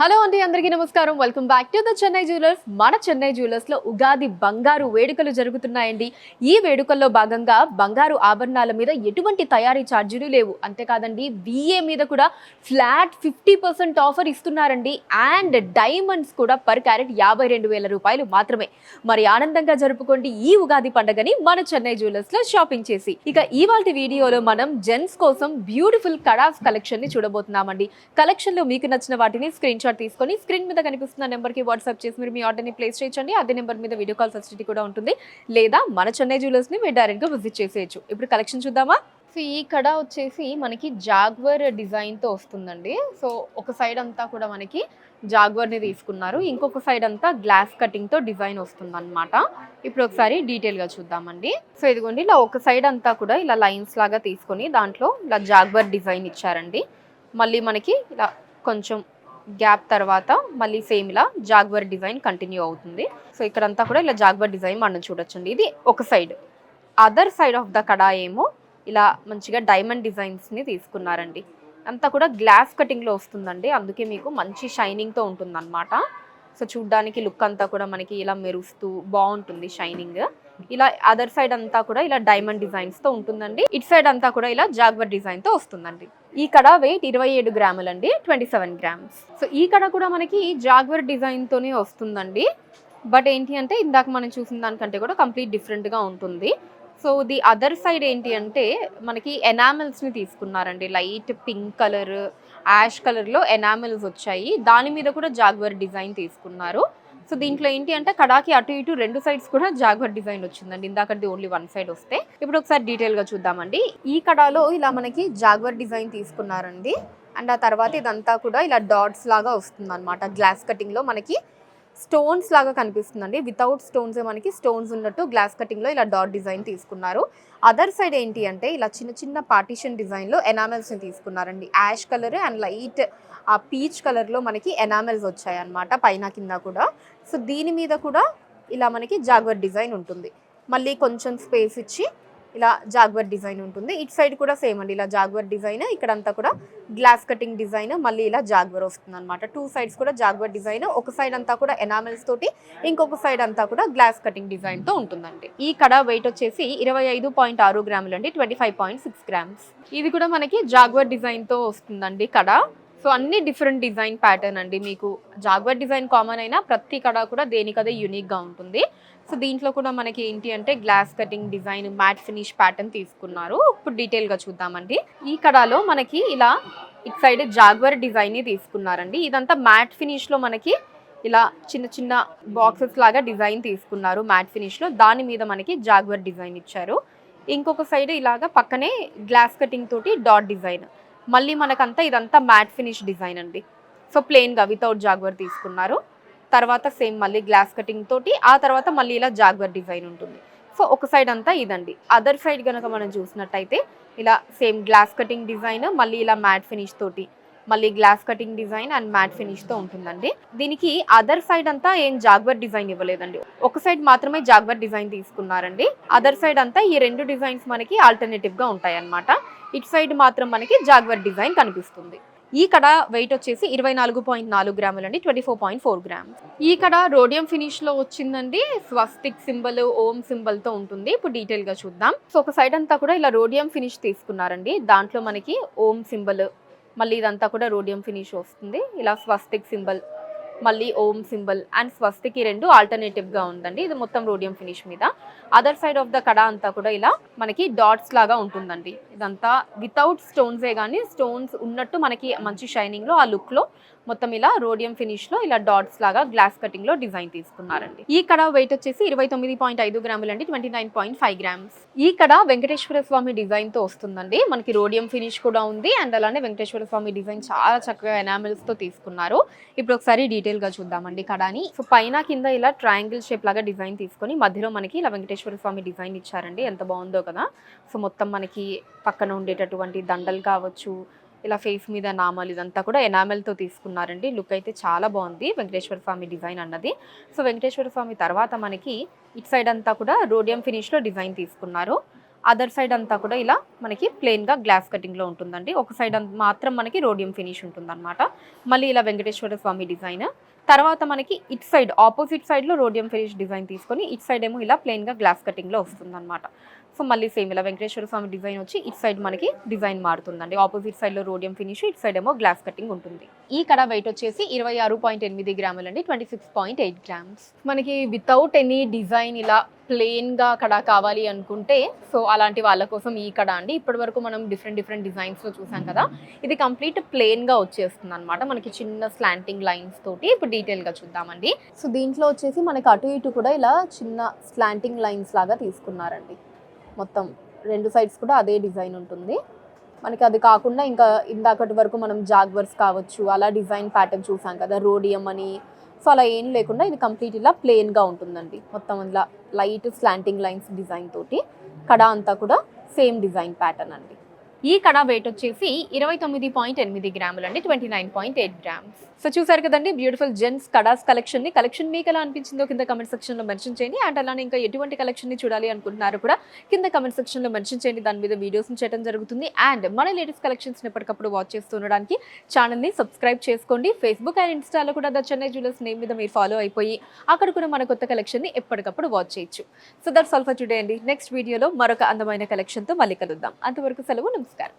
Hello అండి, అందరికీ నమస్కారం. Welcome back to the Chennai jewellers. మన చెన్నై జ్యువెలర్స్లో ఉగాది బంగారు వేడుకలు జరుగుతున్నాయండి. ఈ వేడుకల్లో భాగంగా బంగారు ఆభరణాల మీద ఎటువంటి తయారీ ఛార్జీలు లేవు. అంతేకాదండి, విఏ మీద కూడా ఫ్లాట్ 50% ఆఫర్ ఇస్తున్నారండి. అండ్ డైమండ్స్ కూడా పర్ క్యారెట్ 52,000 రూపాయలు మాత్రమే. మరి ఆనందంగా జరుపుకోండి ఈ ఉగాది పండుగని మన చెన్నై జ్యువెలర్స్లో షాపింగ్ చేసి. ఇక ఇవాల్టి వీడియోలో మనం జెంట్స్ కోసం బ్యూటిఫుల్ కడాస్ కలెక్షన్ ని చూడబోతున్నామండి. కలెక్షన్ లో మీకు నచ్చిన వాటిని స్క్రీన్ షాట్ తీసుకొని స్క్రీన్ మీద కనిపిస్తున్న నెంబర్ కి వాట్సాప్ చేసి మీరు మీ ఆర్డర్ ని ప్లేస్ చేయొచ్చండి. అదే నెంబర్ మీద వీడియో కాల్ ఫెసిలిటీ కూడా ఉంటుంది. లేదా మన చెన్నై జ్యువెలర్స్ ని మీరు డైరెక్ట్ గా విజిట్ చేసేయచ్చు. ఇప్పుడు కలెక్షన్ చూద్దామా. సో ఈ కడ వచ్చేసి మనకి జాగ్వర్ డిజైన్ తో వస్తుందండి. సో ఒక సైడ్ అంతా కూడా మనకి జాగ్వర్ ని తీసుకున్నారు, ఇంకొక సైడ్ అంతా గ్లాస్ కటింగ్ తో డిజైన్ వస్తుంది అనమాట. ఇప్పుడు ఒకసారి డీటెయిల్ గా చూద్దామండి. సో ఇదిగోండి, ఇలా ఒక సైడ్ అంతా కూడా ఇలా లైన్స్ లాగా తీసుకొని దాంట్లో ఇలా జాగ్వర్ డిజైన్ ఇచ్చారండి. మళ్ళీ మనకి ఇలా కొంచెం గ్యాప్ తర్వాత మళ్ళీ సేమ్ ఇలా జాగ్వర్ డిజైన్ కంటిన్యూ అవుతుంది. సో ఇక్కడంతా కూడా ఇలా జాగ్వర్ డిజైన్ మనం చూడొచ్చండి. ఇది ఒక side. Other side of the కడా ఏమో ఇలా మంచిగా డైమండ్ డిజైన్స్ని తీసుకున్నారండి. అంతా కూడా గ్లాస్ కటింగ్లో వస్తుందండి, అందుకే మీకు మంచి షైనింగ్తో ఉంటుంది అనమాట. సో చూడ్డానికి లుక్ అంతా కూడా మనకి ఇలా మెరుస్తూ బాగుంటుంది షైనింగ్. ఇలా అదర్ సైడ్ అంతా కూడా ఇలా డైమండ్ డిజైన్స్తో ఉంటుందండి. ఇటు సైడ్ అంతా కూడా ఇలా జాగ్వర్ డిజైన్తో వస్తుందండి. ఈ కడ వెయిట్ 27 గ్రాములండి, 27 గ్రామ్స్. సో ఈ కడ కూడా మనకి జాగ్వర్ డిజైన్తోనే వస్తుందండి. బట్ ఏంటి అంటే ఇందాక మనం చూసిన దానికంటే కూడా కంప్లీట్ డిఫరెంట్గా ఉంటుంది. సో ది అదర్ సైడ్ ఏంటి అంటే మనకి ఎనామిల్స్ని తీసుకున్నారండి. లైట్ పింక్ కలర్, యాష్ కలర్లో ఎనామిల్స్ వచ్చాయి. దాని మీద కూడా జాగ్వర్ డిజైన్ తీసుకున్నారు. సో దీంట్లో ఏంటి అంటే కడాకి అటు ఇటు రెండు సైడ్స్ కూడా జాగ్వర్ డిజైన్ వచ్చిందండి. ఇందాకది ఓన్లీ వన్ సైడ్ వస్తే. ఇప్పుడు ఒకసారి డీటెయిల్గా చూద్దామండి. ఈ కడాలో ఇలా మనకి జాగ్వర్ డిజైన్ తీసుకున్నారండి. అండ్ ఆ తర్వాత ఇదంతా కూడా ఇలా డాట్స్ లాగా వస్తుంది అనమాట. గ్లాస్ కటింగ్లో మనకి స్టోన్స్ లాగా కనిపిస్తుందండి. వితౌట్ స్టోన్స్ మనకి స్టోన్స్ ఉన్నట్టు గ్లాస్ కటింగ్లో ఇలా డాట్ డిజైన్ తీసుకున్నారు. అదర్ సైడ్ ఏంటి అంటే ఇలా చిన్న చిన్న పార్టీషన్ డిజైన్లో ఎనామెల్స్ని తీసుకున్నారండి. యాష్ కలర్ అండ్ లైట్ ఆ పీచ్ కలర్లో మనకి ఎనామెల్స్ వచ్చాయన్నమాట పైన కింద కూడా. సో దీని మీద కూడా ఇలా మనకి జాగ్వర్ డిజైన్ ఉంటుంది. మళ్ళీ కొంచెం స్పేస్ ఇచ్చి ఇలా జాగ్వర్ డిజైన్ ఉంటుంది. ఇటు సైడ్ కూడా సేమ్ అండి, ఇలా జాగ్వర్ డిజైన్, ఇక్కడంతా కూడా గ్లాస్ కటింగ్ డిజైన్, మళ్ళీ ఇలా జాగ్వర్ వస్తుంది అనమాట. టూ సైడ్స్ కూడా జాగ్వర్ డిజైన్, ఒక సైడ్ అంతా కూడా ఎనామెల్స్ తోటి, ఇంకొక సైడ్ అంతా కూడా గ్లాస్ కటింగ్ డిజైన్తో ఉంటుందండి. ఈ కడ వెయిట్ వచ్చేసి 25.6 గ్రాములు అండి, 25.6 గ్రామ్స్. ఇది కూడా మనకి జాగ్వర్ డిజైన్తో వస్తుందండి కడ. సో అన్ని డిఫరెంట్ డిజైన్ ప్యాటర్న్ అండి. మీకు జాగ్వర్ డిజైన్ కామన్ అయినా ప్రతి కడ కూడా దేనికదే యూనిక్గా ఉంటుంది. సో దీంట్లో కూడా మనకి ఏంటి అంటే glass cutting design, matte finish pattern తీసుకున్నారు. ఇప్పుడు డీటెయిల్గా చూద్దామండి. ఈ కడాలో మనకి ఇలా ఇటు సైడ్ జాగ్వర్ డిజైన్ని తీసుకున్నారండి. ఇదంతా మ్యాట్ ఫినిష్లో మనకి ఇలా చిన్న చిన్న బాక్సెస్ లాగా డిజైన్ తీసుకున్నారు మ్యాట్ ఫినిష్లో. దాని మీద మనకి జాగ్వర్ డిజైన్ ఇచ్చారు. ఇంకొక సైడ్ ఇలాగా పక్కనే గ్లాస్ కటింగ్ తోటి డాట్ డిజైన్. మళ్ళీ మనకంతా ఇదంతా మ్యాట్ ఫినిష్ డిజైన్ అండి. సో ప్లెయిన్గా వితౌట్ జాగ్వర్ తీసుకున్నారు. తర్వాత సేమ్ మళ్ళీ గ్లాస్ కటింగ్ తోటి, ఆ తర్వాత మళ్ళీ ఇలా జాగ్వర్ డిజైన్ ఉంటుంది. సో ఒక సైడ్ అంతా ఇదండి. అదర్ సైడ్ కనుక మనం చూసినట్టయితే ఇలా సేమ్ గ్లాస్ కటింగ్ డిజైన్, మళ్ళీ ఇలా మ్యాట్ ఫినిష్ తోటి, మళ్ళీ glass cutting design and matte ఫినిష్తో ఉంటుందండి. దీనికి అదర్ సైడ్ అంతా ఏం జాగ్వర్ డిజైన్ ఇవ్వలేదండి, ఒక సైడ్ మాత్రమే జాగ్వర్ డిజైన్ తీసుకున్నారండి. అదర్ సైడ్ అంతా ఈ రెండు డిజైన్స్ మనకి ఆల్టర్నేటివ్గా ఉంటాయి అన్నమాట. ఇటు సైడ్ మాత్రం మనకి జాగ్వర్ డిజైన్ కనిపిస్తుంది. ఈ కడ వెయిట్ వచ్చేసి 24.4 గ్రాములు అండి, 24.4 గ్రామ్స్. ఈ కడ రోడియం ఫినిష్లో వచ్చిందండి. స్వస్తిక్ సింబల్, ఓం సింబల్తో ఉంటుంది. ఇప్పుడు డీటెయిల్గా చూద్దాం. సో ఒక సైడ్ అంతా కూడా ఇలా రోడియం ఫినిష్ తీసుకున్నారండి. దాంట్లో మనకి ఓం సింబల్, మళ్ళీ ఇదంతా కూడా రోడియం ఫినిష్ వస్తుంది. ఇలా స్వస్తిక్ సింబల్, మళ్ళీ ఓం సింబల్ అండ్ స్వస్తిక్, ఈ రెండు ఆల్టర్నేటివ్గా ఉందండి. ఇది మొత్తం రోడియం ఫినిష్ మీద. అదర్ సైడ్ ఆఫ్ ద కడ అంతా కూడా ఇలా మనకి డాట్స్ లాగా ఉంటుందండి. ఇదంతా వితౌట్ స్టోన్సే కానీ స్టోన్స్ ఉన్నట్టు మనకి మంచి షైనింగ్లో ఆ లుక్లో మొత్తం ఇలా రోడియం ఫినిష్లో ఇలా డాట్స్ లాగా గ్లాస్ కటింగ్లో డిజైన్ తీసుకున్నారండి. ఈ కడ వెయిట్ వచ్చేసి 29.5 గ్రాములు అండి, 29.5 గ్రామ్స్. ఈ కడ వెంకటేశ్వర స్వామి డిజైన్తో వస్తుందండి. మనకి రోడియం ఫినిష్ కూడా ఉంది అండ్ అలానే వెంకటేశ్వర స్వామి డిజైన్ చాలా చక్కగా ఎనామిల్స్తో తీసుకున్నారు. ఇప్పుడు ఒకసారి డీటెయిల్గా చూద్దామండి కడాని. సో పైన కింద ఇలా ట్రయాంగిల్ షేప్ లాగా డిజైన్ తీసుకొని మధ్యలో మనకి ఇలా వెంకటేశ్వర స్వామి డిజైన్ ఇచ్చారండి. ఎంత బాగుందో కదా. సో మొత్తం మనకి పక్కన ఉండేటటువంటి దండలు కావచ్చు, ఇలా ఫేస్ మీద నామాలు, ఇదంతా కూడా ఎనామెల్తో తీసుకున్నారండి. లుక్ అయితే చాలా బాగుంది వెంకటేశ్వర స్వామి డిజైన్ అన్నది. సో వెంకటేశ్వర స్వామి తర్వాత మనకి ఇటు సైడ్ అంతా కూడా రోడియం ఫినిష్లో డిజైన్ తీసుకున్నారు. అదర్ సైడ్ అంతా కూడా ఇలా మనకి ప్లెయిన్గా గ్లాస్ కటింగ్లో ఉంటుందండి. ఒక సైడ్ మాత్రం మనకి రోడియం ఫినిష్ ఉంటుందన్నమాట. మళ్ళీ ఇలా వెంకటేశ్వర స్వామి డిజైన్. తర్వాత మనకి ఇట్ సైడ్ ఆపోజిట్ సైడ్లో రోడియం ఫినిష్ డిజైన్ తీసుకొని ఇట్ సైడ్ ఏమో ఇలా ప్లెయిన్గా గ్లాస్ కటింగ్లో వస్తుందన్నమాట. సో మళ్ళీ సేమ్ ఇలా వెంకటేశ్వర స్వామి డిజైన్ వచ్చి ఇట్ సైడ్ మనకి డిజైన్ మారుతుందండి. ఆపోజిట్ సైడ్లో రోడియం ఫినిష్, ఇట్ సైడ్ ఏమో గ్లాస్ కటింగ్ ఉంటుంది. ఈ కడ వెయిట్ వచ్చేసి 26.8 గ్రాములు అండి, 26.8 గ్రామ్స్. మనకి వితౌట్ ఎనీ డిజైన్ ఇలా ప్లెయిన్గా కడ కావాలి అనుకుంటే సో అలాంటి వాళ్ళ కోసం ఈ కడ అండి. ఇప్పటి వరకు మనం డిఫరెంట్ డిజైన్స్లో చూసాం కదా, ఇది కంప్లీట్ ప్లెయిన్గా వచ్చేస్తుంది అనమాట. మనకి చిన్న స్లాంటింగ్ లైన్స్ తోటి ఇప్పుడు డీటెయిల్గా చూద్దామండి. సో దీంట్లో వచ్చేసి మనకి అటు ఇటు కూడా ఇలా చిన్న స్లాంటింగ్ లైన్స్ లాగా తీసుకున్నారండి. మొత్తం రెండు సైడ్స్ కూడా అదే డిజైన్ ఉంటుంది మనకి. అది కాకుండా ఇంకా ఇందాకటి వరకు మనం జాగ్వర్స్ కావచ్చు అలా డిజైన్ ప్యాటర్న్ చూసాం కదా, రోడియం అని. సో అలా ఏం లేకుండా ఇది కంప్లీట్ ఇలా ప్లెయిన్గా ఉంటుందండి. మొత్తం ఇలా లైట్ స్లాంటింగ్ లైన్స్ డిజైన్ తోటి కడ అంతా కూడా సేమ్ డిజైన్ ప్యాటర్న్ అండి. ఈ కడ వెయిట్ వచ్చేసి 29.8 గ్రాములు అండి, 29.8 గ్రామ్స్. సో చూసారు కదండి బ్యూటిఫుల్ జెంట్స్ కడాస్ కలెక్షన్ మీకు ఎలా అనిపించిందో కింద కమెంట్ సెక్షన్లో మెన్షన్ చేయండి. అండ్ అలానే ఇంకా ఎటువంటి కలెక్షన్ని చూడాలి అనుకుంటున్నారు కూడా కింద కమెంట్ సెక్షన్లో మెన్షన్ చేయండి. దాని మీద వీడియోస్ని చేయడం జరుగుతుంది. అండ్ మన లేటెస్ట్ కలెక్షన్స్ ఎప్పటికప్పుడు వాచ్ చేస్తూ ఉండడానికి ఛానల్ని సబ్స్క్రైబ్ చేసుకోండి. ఫేస్బుక్ అండ్ ఇన్స్టాలో కూడా ద చెన్నై జ్యువెలర్స్ నేమ్ మీద మీరు ఫాలో అయిపోయి అక్కడ కూడా మన కొత్త కలెక్షన్ని ఎప్పటికప్పుడు వాచ్ చేయొచ్చు. So that's all for today అండి. నెక్స్ట్ వీడియోలో మరొక అందమైన కలెక్షన్తో మళ్ళీ కలుద్దాం. అంతవరకు సెలవు, నమస్కారం.